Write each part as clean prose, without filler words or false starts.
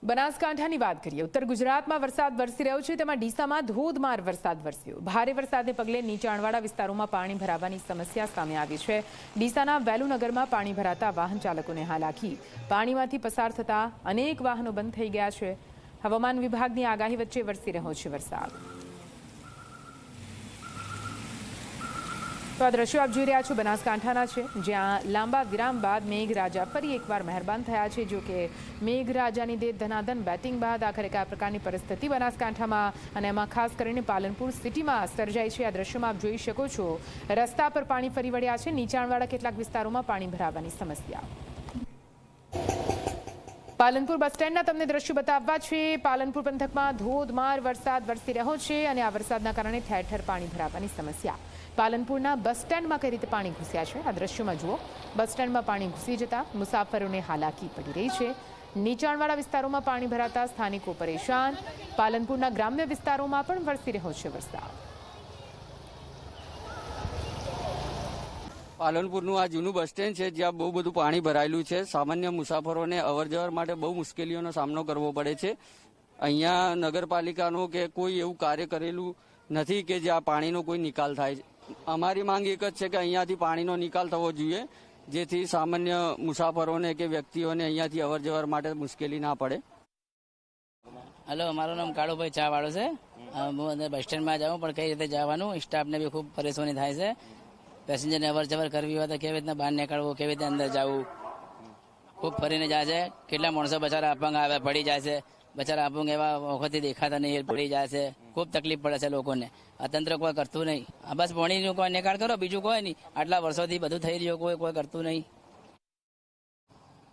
બનાસકાંઠાની વાત કરીએ। ઉત્તર ગુજરાતમાં વરસાદ વરસી રહ્યો છે, તેમાં ડીસામાં ધોધમાર વરસાદ વરસ્યો। ભારે વરસાદને પગલે નીચાણવાળા વિસ્તારોમાં પાણી ભરાવાની સમસ્યા સામે આવી છે। ડીસાના વેલુનગરમાં પાણી ભરાતા વાહન ચાલકોને હાલાકી। પાણીમાંથી પસાર થતા અનેક વાહનો બંધ થઈ ગયા છે। હવામાન વિભાગની આગાહી વચ્ચે વરસી રહ્યો છે વરસાદ। તો આ દ્રશ્યો આપ જોઈ રહ્યા છો બનાસકાંઠાના છે, જ્યાં લાંબા વિરામ બાદ મેઘરાજા ફરી એકવાર મહેરબાન થયા છે। જો કે મેઘરાજાની દે ધનાધન બેટિંગ બાદ આખરે કયા પ્રકારની પરિસ્થિતિ બનાસકાંઠામાં અને એમાં ખાસ કરીને પાલનપુર સિટીમાં સર્જાઈ છે, આ દ્રશ્યોમાં આપ જોઈ શકો છો। રસ્તા પર પાણી ફરી વળ્યા છે। નીચાણવાળા કેટલાક વિસ્તારોમાં પાણી ભરાવાની સમસ્યા। પાલનપુર બસ સ્ટેન્ડના તમને દ્રશ્યો બતાવવા છે। પાલનપુર પંથકમાં ધોધમાર વરસાદ વરસી રહ્યો છે અને આ વરસાદના કારણે ઠેર ઠેર પાણી ભરાવાની સમસ્યા। પાલનપુરના બસ સ્ટેન્ડમાં કઈ રીતે પાણી ઘૂસ્યા છે, આ દ્રશ્યોમાં જુઓ। બસ સ્ટેન્ડમાં પાણી ઘૂસી જતા મુસાફરોને હાલાકી પડી રહી છે। નીચાણવાળા વિસ્તારોમાં પાણી ભરાતા સ્થાનિકો પરેશાન। પાલનપુરના ગ્રામ્ય વિસ્તારોમાં પણ વરસી રહ્યો છે વરસાદ। પાલનપુરનું આ જૂનું બસ સ્ટેન્ડ છે, જ્યાં બહુ બધું પાણી ભરાયેલું છે। સામાન્ય મુસાફરોને અવરજવર માટે બહુ મુશ્કેલીઓનો સામનો કરવો પડે છે। અહીંયા નગરપાલિકાનું કે કોઈ એવું કાર્ય કરેલું નથી કે જ્યાં પાણીનો કોઈ નિકાલ થાય। અમારી માંગ એક જ છે કે અહીંયાથી પાણીનો નિકાલ થવો જોઈએ, જેથી સામાન્ય મુસાફરોને કે વ્યક્તિઓને અહીંયાથી અવરજવર માટે મુશ્કેલી ના પડે। હેલો, મારું નામ કાળુભાઈ ચા વાળો છે। હું અંદર બસ સ્ટેન્ડમાં જાઉં, પણ કઈ રીતે જવાનું, સ્ટાફને બી ખૂબ પરેશાની થાય છે। પેસેન્જરને અવરજવર કરવી હોય તો કેવી રીતના બહાર નીકળવું, કેવી રીતે અંદર જવું, ખૂબ ફરીને જાય છે। કેટલા માણસો બચારા અપંગ આવે, પડી જાય છે। બચારા અપંગ એવા વખતથી દેખાતા નહીં, પડી જાય છે। ખૂબ તકલીફ પડે છે લોકોને। આ તંત્ર કોઈ કરતું નહીં। આ બસ પાણીનું કોઈ નિકાલ કરો, બીજું કોઈ નહીં। આટલા વર્ષોથી બધું થઈ રહ્યું, કોઈ કરતું નહીં।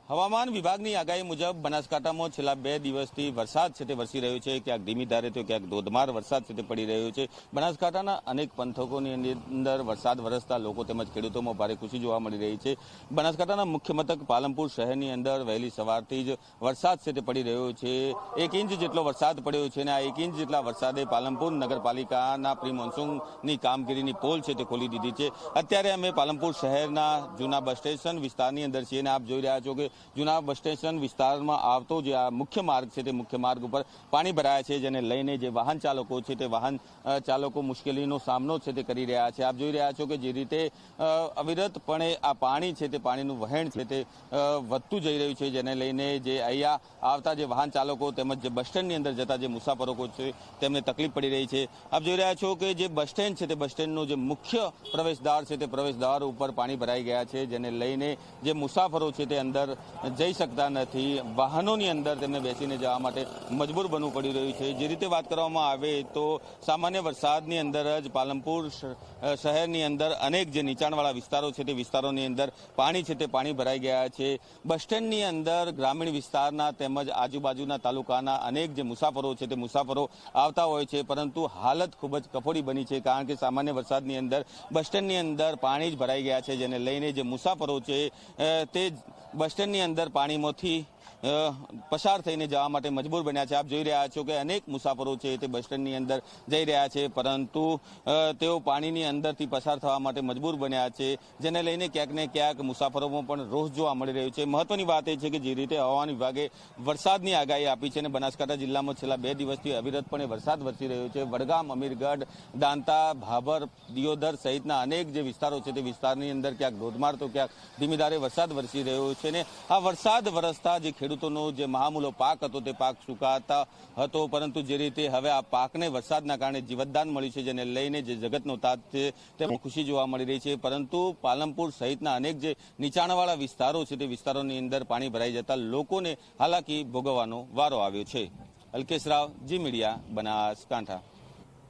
હવામાન વિભાગની આગાહી મુજબ બનાસકાંઠામાં છેલ્લા 2 દિવસથી વરસાદ છે તે વરસી રહ્યો છે। ક્યાંક ધીમી ધારે તો ક્યાંક ધોધમાર વરસાદ છે તે પડી રહ્યો છે। બનાસકાંઠાના અનેક પંથકોની અંદર વરસાદ વરસતા લોકો તેમજ ખેડૂતોમાં ભારે ખુશી જોવા મળી રહી છે। બનાસકાંઠાના મુખ્ય મથક પાલનપુર શહેરની અંદર વહેલી સવારથી જ વરસાદ છે તે પડી રહ્યો છે। 1 ઇંચ જેટલો વરસાદ પડ્યો છે અને આ 1 ઇંચ જેટલા વરસાદે પાલનપુર નગરપાલિકાના પ્રી મોન્સૂનની કામગીરીની પોલ છે તે ખોલી દીધી છે। અત્યારે અમે પાલનપુર શહેરના જૂના બસ સ્ટેશન વિસ્તારની અંદર છીએ અને આપ જોઈ રહ્યા છો કે જૂના બસ સ્ટેશન વિસ્તારમાં આવતો જે આ મુખ્ય માર્ગ છે તે મુખ્ય માર્ગ ઉપર પાણી ભરાયા છે, જેને લઈને જે વાહન ચાલકો છે તે વાહન ચાલકો મુશ્કેલીનો સામનો છે તે કરી રહ્યા છે। આપ જોઈ રહ્યા છો કે જે રીતે અવિરતપણે આ પાણી છે તે પાણીનું વહેણ છે તે વધતું જઈ રહ્યું છે, જેને લઈને જે અહીંયા આવતા જે વાહન ચાલકો તેમજ જે બસ સ્ટેન્ડની અંદર જતા જે મુસાફરો છે તેમને તકલીફ પડી રહી છે। આપ જોઈ રહ્યા છો કે જે બસ સ્ટેન્ડ છે તે બસ સ્ટેન્ડનો જે મુખ્ય પ્રવેશદ્વાર છે તે પ્રવેશદ્વાર ઉપર પાણી ભરાઈ ગયા છે, જેને લઈને જે મુસાફરો છે તે અંદર જઈ શકતા નથી। વાહનોની અંદર તેમને બેસીને જવા માટે મજબૂર બનવું પડી રહ્યું છે। જે રીતે વાત કરવામાં આવે તો સામાન્ય વરસાદની અંદર જ પાલનપુર શહેરની અંદર અનેક જે નીચાણવાળા વિસ્તારો છે તે વિસ્તારોની અંદર પાણી છે તે પાણી ભરાઈ ગયા છે। બસ સ્ટેન્ડની અંદર ગ્રામીણ વિસ્તારના તેમજ આજુબાજુના તાલુકાના અનેક જે મુસાફરો છે તે મુસાફરો આવતા હોય છે, પરંતુ હાલત ખૂબ જ કફોડી બની છે, કારણ કે સામાન્ય વરસાદની અંદર બસ સ્ટેન્ડની અંદર પાણી જ ભરાઈ ગયા છે, જેને લઈને જે મુસાફરો છે તે બસ સ્ટેન્ડની અંદર પાણીમાંથી પસાર થઈને જવા માટે મજબૂર બન્યા છે। આપ જોઈ રહ્યા છો કે અનેક મુસાફરો છે તે બસ સ્ટેન્ડની અંદર જઈ રહ્યા છે, પરંતુ તેઓ પાણીની અંદરથી પસાર થવા માટે મજબૂર બન્યા છે, જેને લઈને ક્યાંક ને ક્યાંક મુસાફરોમાં પણ રોષ જોવા મળી રહ્યો છે। મહત્વની વાત એ છે કે જે રીતે હવામાન વિભાગે વરસાદની આગાહી આપી છે અને બનાસકાંઠા જિલ્લામાં છેલ્લા 2 દિવસથી અવિરતપણે વરસાદ વરસી રહ્યો છે। વડગામ, અમીરગઢ, દાંતા, ભાભર, દિયોદર સહિતના અનેક જે વિસ્તારો છે તે વિસ્તારની અંદર ક્યાંક ધોધમાર તો ક્યાંક ધીમી ધારે વરસાદ વરસી રહ્યો છે અને આ વરસાદ વરસતા જે ખેડૂતોનો જે મહામૂલો પાક હતો તે પાક સુકાતા હતો, પરંતુ જે રીતે હવે આ પાકને વરસાદના કારણે જીવતદાન મળ્યું છે, જેને લઈને જે જગતનો તાત છે તેમાં ખુશી જોવા મળી રહી છે। પરંતુ પાલનપુર સહિતના અનેક જે નીચાણવાળા વિસ્તારો છે તે વિસ્તારોની અંદર પાણી ભરાઈ જતા લોકોને હાલાકી ભોગવવાનો વારો આવ્યો છે। અલ્કેશ રાવ, જી મીડિયા, બનાસકાંઠા।